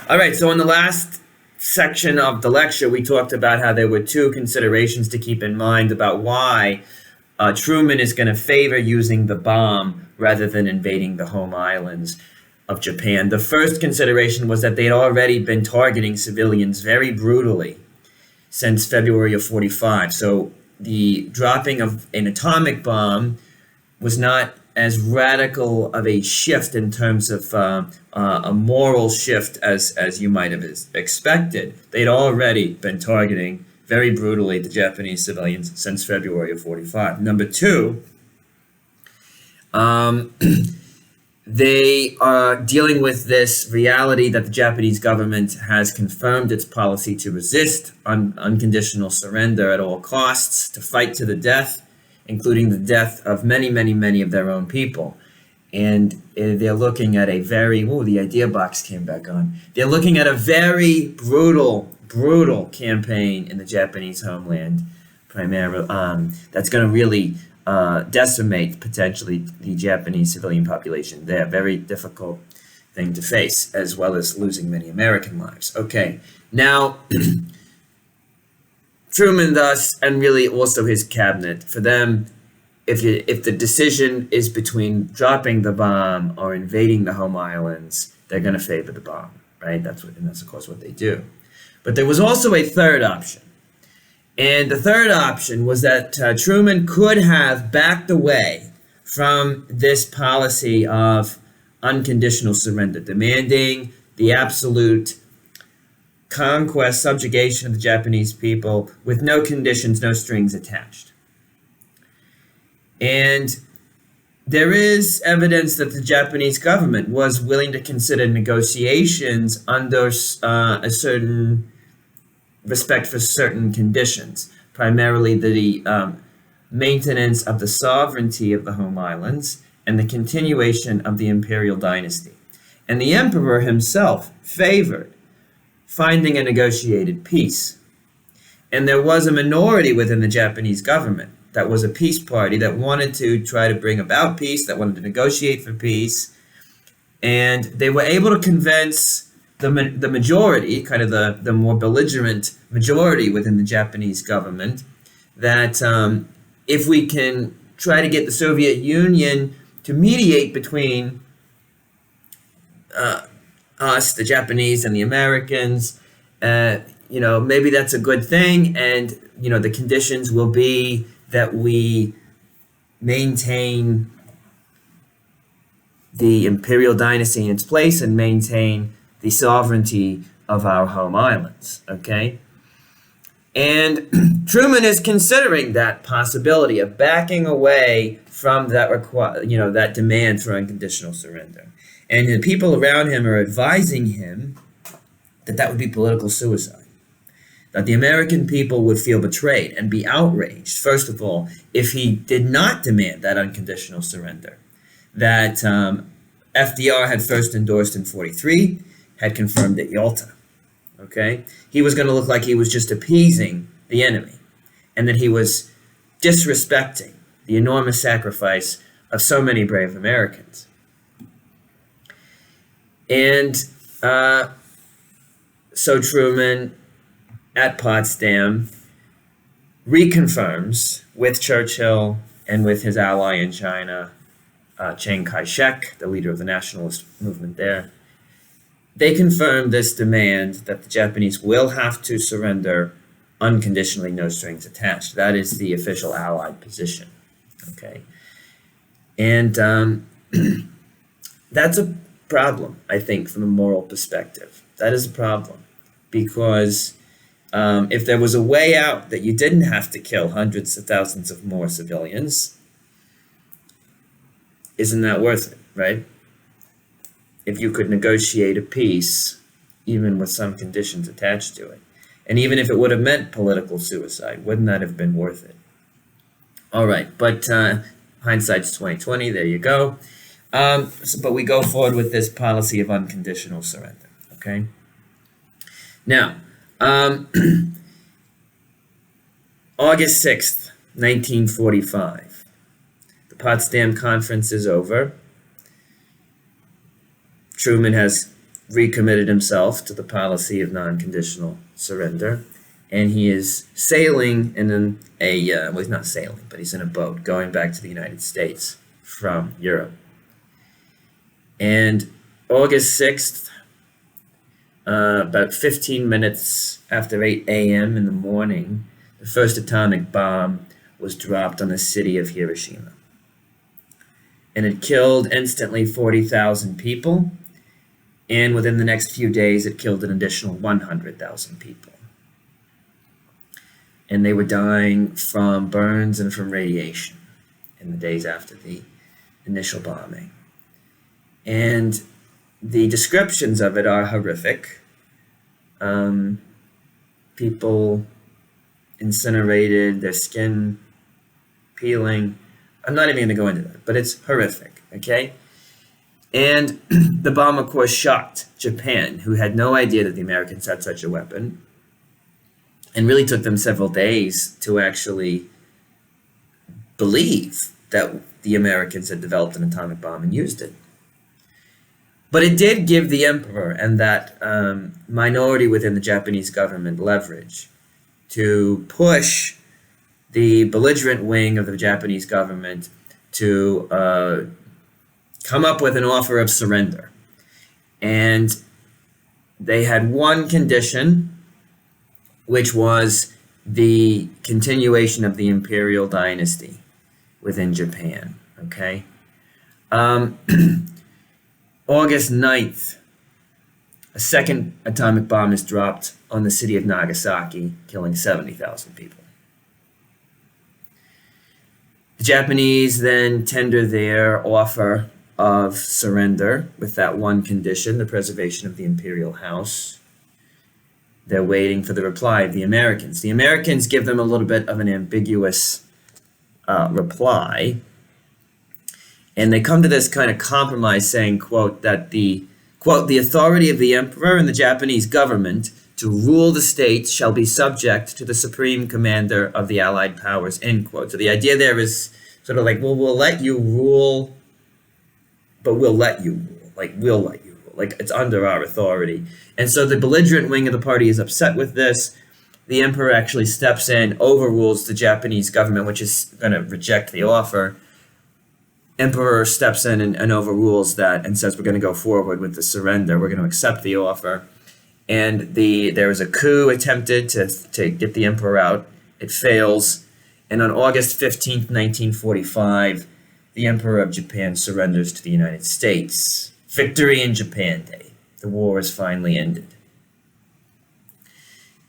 All right, so in the last section of the lecture, we talked about how there were two considerations to keep in mind about why Truman is going to favor using the bomb rather than invading the home islands of Japan. The first consideration was that they had already been targeting civilians very brutally since February of 45. So the dropping of an atomic bomb was not as radical of a shift in terms of a moral shift as you might have expected. They'd already been targeting very brutally the Japanese civilians since February of 45. Number two, they are dealing with this reality that the Japanese government has confirmed its policy to resist unconditional surrender at all costs, to fight to the death, including the death of many, many, many of their own people. And they're looking at a very, the idea box came back on. They're looking at a very brutal campaign in the Japanese homeland, primarily, that's going to really decimate potentially the Japanese civilian population there. Very difficult thing to face, as well as losing many American lives. Okay, now Truman thus, and really also his cabinet, for them, if the decision is between dropping the bomb or invading the home islands, they're going to favor the bomb, right? That's of course what they do. But there was also a third option. And the third option was that Truman could have backed away from this policy of unconditional surrender, demanding the absolute conquest, subjugation of the Japanese people with no conditions, no strings attached. And there is evidence that the Japanese government was willing to consider negotiations under a certain respect for certain conditions, primarily the maintenance of the sovereignty of the home islands and the continuation of the imperial dynasty. And the emperor himself favored finding a negotiated peace. And there was a minority within the Japanese government that was a peace party that wanted to try to bring about peace, that wanted to negotiate for peace. And they were able to convince the majority, kind of the more belligerent majority within the Japanese government, that if we can try to get the Soviet Union to mediate between us, the Japanese, and the Americans, maybe that's a good thing, and the conditions will be that we maintain the imperial dynasty in its place and maintain the sovereignty of our home islands, okay? And Truman is considering that possibility of backing away from that that demand for unconditional surrender. And the people around him are advising him that that would be political suicide, that the American people would feel betrayed and be outraged, first of all, if he did not demand that unconditional surrender, that FDR had first endorsed in 43, had confirmed at Yalta, okay? He was going to look like he was just appeasing the enemy, and that he was disrespecting the enormous sacrifice of so many brave Americans. And so Truman, at Potsdam, reconfirms with Churchill and with his ally in China, Chiang Kai-shek, the leader of the nationalist movement there. They confirm this demand that the Japanese will have to surrender unconditionally, no strings attached. That is the official Allied position, okay? And that's a problem, I think, from a moral perspective. That is a problem, because if there was a way out that you didn't have to kill hundreds of thousands of more civilians, isn't that worth it, right? If you could negotiate a peace, even with some conditions attached to it. And even if it would have meant political suicide, wouldn't that have been worth it? All right, but hindsight's 20/20, there you go. But we go forward with this policy of unconditional surrender, okay? Now, August 6th, 1945. The Potsdam Conference is over. Truman has recommitted himself to the policy of non-conditional surrender, and he is sailing in well, he's not sailing, but he's in a boat going back to the United States from Europe. And August 6th, about 15 minutes after 8 a.m. in the morning, the first atomic bomb was dropped on the city of Hiroshima. And it killed instantly 40,000 people, and within the next few days, it killed an additional 100,000 people. And they were dying from burns and from radiation in the days after the initial bombing. And the descriptions of it are horrific. People incinerated, their skin peeling. I'm not even going to go into that, but it's horrific, okay? And the bomb, of course, shocked Japan, who had no idea that the Americans had such a weapon, and really took them several days to actually believe that the Americans had developed an atomic bomb and used it. But it did give the emperor and that minority within the Japanese government leverage to push the belligerent wing of the Japanese government to come up with an offer of surrender. And they had one condition, which was the continuation of the imperial dynasty within Japan, okay? August 9th, a second atomic bomb is dropped on the city of Nagasaki, killing 70,000 people. The Japanese then tender their offer of surrender with that one condition, the preservation of the imperial house. They're waiting for the reply of the Americans. The Americans give them a little bit of an ambiguous reply, and they come to this kind of compromise saying, quote, that the authority of the emperor and the Japanese government to rule the states shall be subject to the supreme commander of the allied powers, end quote. So the idea there is sort of like, well, we'll let you rule, but we'll let you rule. Like, we'll let you rule. Like, it's under our authority. And so the belligerent wing of the party is upset with this. The emperor actually steps in, overrules the Japanese government, which is going to reject the offer. Emperor steps in and overrules that and says, we're going to go forward with the surrender. We're going to accept the offer. And there was a coup attempted to get the emperor out. It fails. And on August 15th, 1945, the Emperor of Japan surrenders to the United States. Victory in Japan Day. The war is finally ended.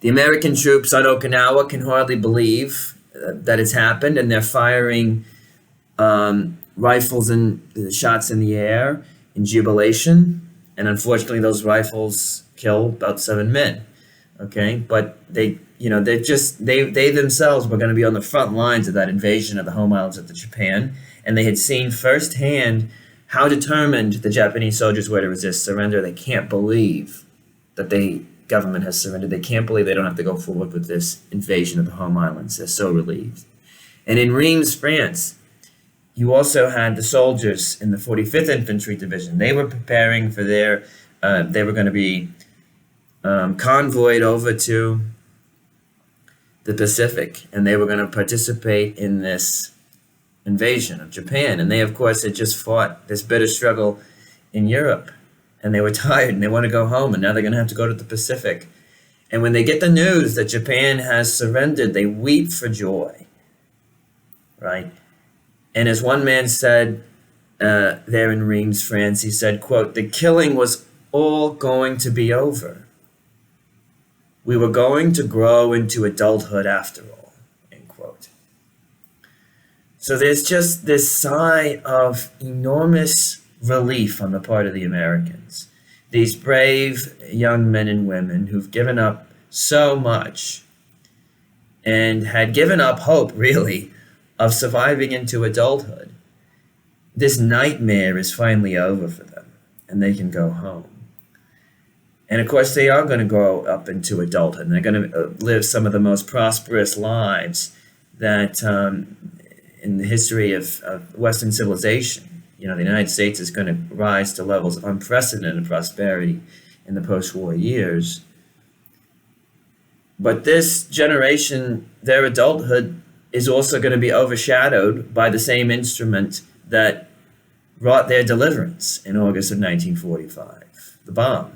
The American troops on Okinawa can hardly believe that it's happened, and they're firing rifles and shots in the air in jubilation. And unfortunately, those rifles kill about 7 men. Okay, but they themselves were going to be on the front lines of that invasion of the home islands of Japan, and they had seen firsthand how determined the Japanese soldiers were to resist surrender. They can't believe that the government has surrendered. They can't believe they don't have to go forward with this invasion of the home islands. They're so relieved. And in Reims, France, you also had the soldiers in the 45th Infantry Division. They were preparing for they were going to be convoyed over to the Pacific, and they were going to participate in this invasion of Japan. And they, of course, had just fought this bitter struggle in Europe, and they were tired, and they want to go home, and now they're going to have to go to the Pacific. And when they get the news that Japan has surrendered, they weep for joy, right? And as one man said there in Reims, France, he said, quote, "The killing was all going to be over. We were going to grow into adulthood after all," end quote. So there's just this sigh of enormous relief on the part of the Americans. These brave young men and women who've given up so much and had given up hope, really, of surviving into adulthood. This nightmare is finally over for them, and they can go home. And of course, they are going to grow up into adulthood, and they're going to live some of the most prosperous lives that in the history of Western civilization. You know, the United States is going to rise to levels of unprecedented prosperity in the post-war years. But this generation, their adulthood is also going to be overshadowed by the same instrument that wrought their deliverance in August of 1945, the bomb.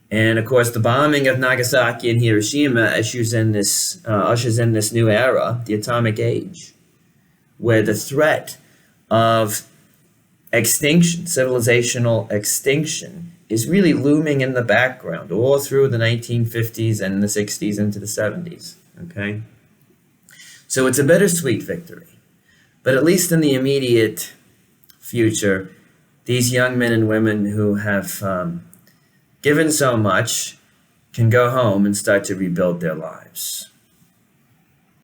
And of course, the bombing of Nagasaki and Hiroshima ushers in this new era, the atomic age, where the threat of extinction, civilizational extinction, is really looming in the background all through the 1950s and the 60s into the 70s. Okay? So it's a bittersweet victory. But at least in the immediate future, these young men and women who have given so much can go home and start to rebuild their lives.